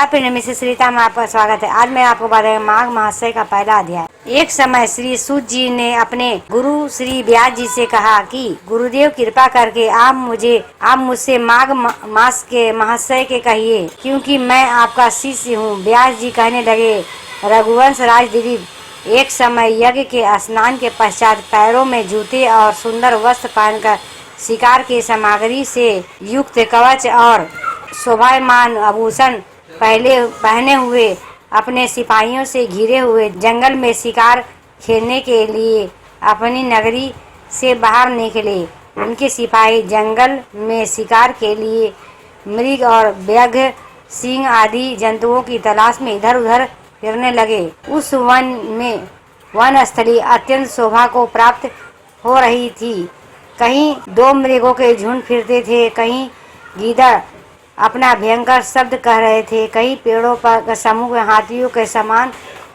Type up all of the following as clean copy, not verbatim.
नमस्कार प्रिय मिसेस रीता में आपका स्वागत है। आज मैं आपको बताऊंगा माघ महाशय का पहला अध्याय। एक समय श्री सूत जी ने अपने गुरु श्री व्यास जी से कहा कि गुरुदेव कृपा करके आप मुझसे माघ मास के महाशय के कहिए, क्योंकि मैं आपका शिष्य हूँ। व्यास जी कहने लगे, रघुवंश राज दिलीप एक समय यज्ञ के स्नान के पश्चात पैरों में जूते और सुंदर वस्त्र पहनकर शिकार के सामग्री से युक्त कवच और शोभायमान आभूषण पहने हुए अपने सिपाहियों से घिरे हुए जंगल में शिकार खेलने के लिए अपनी नगरी से बाहर निकले। उनके सिपाही जंगल में शिकार के लिए मृग और व्याघ्र, सिंह आदि जंतुओं की तलाश में इधर उधर फिरने लगे। उस वन स्थली अत्यंत शोभा को प्राप्त हो रही थी। कहीं दो मृगों के झुंड फिरते थे, कहीं गीदड़ अपना भयंकर शब्द कह रहे थे, कहीं पेड़ों पर समूह हाथियों के समान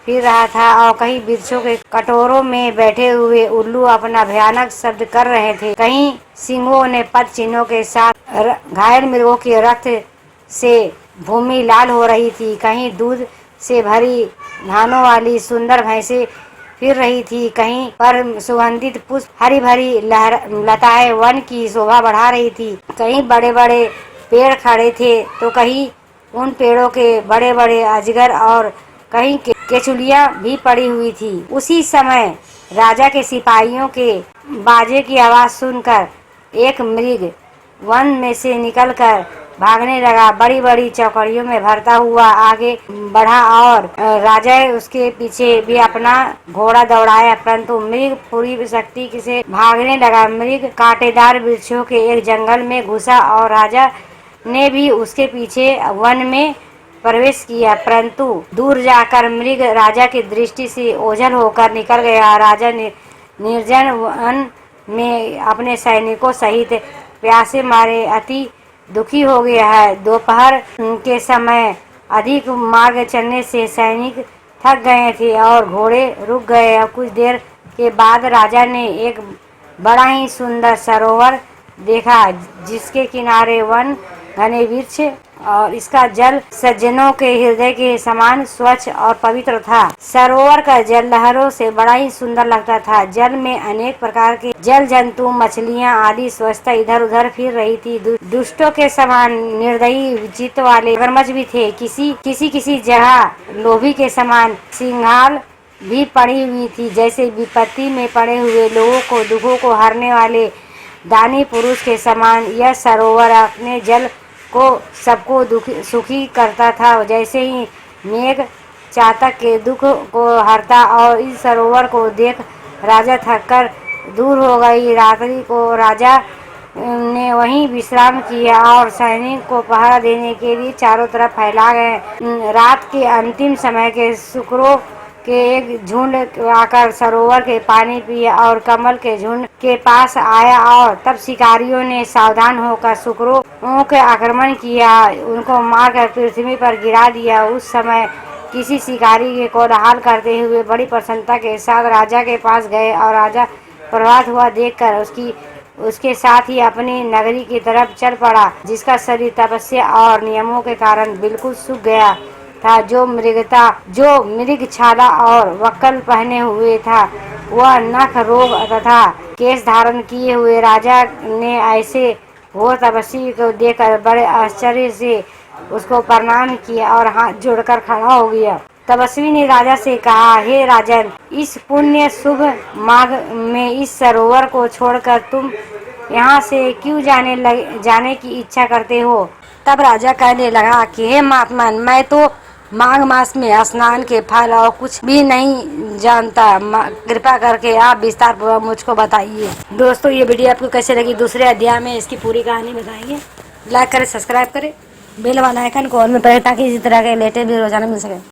फिर रहा था और कहीं वृक्षों के कटोरों में बैठे हुए उल्लू अपना भयानक शब्द कर रहे थे। कहीं सिंहों ने पद चिन्हों के साथ घायल मृगों के रक्त से भूमि लाल हो रही थी, कहीं दूध से भरी धानों वाली सुंदर भैंसें फिर रही थी, कहीं पर सुगंधित पुष्प हरी भरी लताएं वन की शोभा बढ़ा रही थी। कहीं बड़े बड़े पेड़ खड़े थे तो कहीं उन पेड़ों के बड़े बड़े अजगर और कहीं केचुलियां भी पड़ी हुई थी। उसी समय राजा के सिपाहियों के बाजे की आवाज सुनकर एक मृग वन में से निकलकर भागने लगा। बड़ी बड़ी चौकड़ियों में भरता हुआ आगे बढ़ा और राजा उसके पीछे भी अपना घोड़ा दौड़ाया, परंतु मृग पूरी शक्ति से भागने लगा। मृग कांटेदार वृक्षों के एक जंगल में घुसा और राजा ने भी उसके पीछे वन में प्रवेश किया, परंतु दूर जाकर मृग राजा की दृष्टि से ओझल होकर निकल गया। राजा ने निर्जन वन में अपने सैनिकों सहित प्यासे मारे अति दुखी हो गया है। दोपहर के समय अधिक मार्ग चलने से सैनिक थक गए थे और घोड़े रुक गए। कुछ देर के बाद राजा ने एक बड़ा ही सुंदर सरोवर देखा, जिसके किनारे वन घने वृक्ष और इसका जल सज्जनों के हृदय के समान स्वच्छ और पवित्र था। सरोवर का जल लहरों से बड़ा ही सुंदर लगता था। जल में अनेक प्रकार के जल जंतु, मछलियां आदि स्वच्छता इधर उधर फिर रही थी। दुष्टों के समान निर्दयी चित्त वाले मगरमच्छ भी थे। किसी जगह लोभी के समान सिंघाल भी पड़ी हुई थी। जैसे विपत्ति में पड़े हुए लोगों को दुखों को हरने वाले दानी पुरुष के समान यह सरोवर अपने जल को सबको सुखी करता था। जैसे ही मेघ चातक के दुख को हरता और इस सरोवर को देख राजा थककर दूर हो गई। रात्रि को राजा ने वहीं विश्राम किया और सैनिक को पहरा देने के लिए चारों तरफ फैला गए। रात के अंतिम समय के शुक्रों के एक झुंड आकर सरोवर के पानी पिया और कमल के झुंड के पास आया और तब शिकारियों ने सावधान होकर शुक्रों के आक्रमण किया, उनको मारकर पृथ्वी पर गिरा दिया। उस समय किसी शिकारी के कोलाहल करते हुए बड़ी प्रसन्नता के साथ राजा के पास गए और राजा प्रभात हुआ देखकर उसके साथ ही अपनी नगरी की तरफ चल पड़ा, जिसका शरीर तपस्या और नियमों के कारण बिल्कुल सूख गया था। जो मृग छाला और वक्कल पहने हुए था, वह नख, रोग तथा केश धारण किए हुए राजा ने ऐसे वो तपस्वी को देखकर बड़े आश्चर्य से उसको प्रणाम किया और हाथ जोड़कर खड़ा हो गया। तपस्वी ने राजा से कहा, हे राजन, इस पुण्य शुभ माघ में इस सरोवर को छोड़कर तुम यहाँ से क्यों जाने की इच्छा करते हो? तब राजा कहने लगा कि हे महात्मा, मैं तो माघ मास में स्नान के फल और कुछ भी नहीं जानता। कृपा करके आप विस्तार पूर्वक मुझको बताइए। दोस्तों, ये वीडियो आपको कैसे लगी? दूसरे अध्याय में इसकी पूरी कहानी बताएंगे। लाइक करें, सब्सक्राइब करें, बेल वाला आइकन को ऑन में प्रेस, ताकि इसी तरह के लेटेस्ट वीडियो रोजाना मिल सके।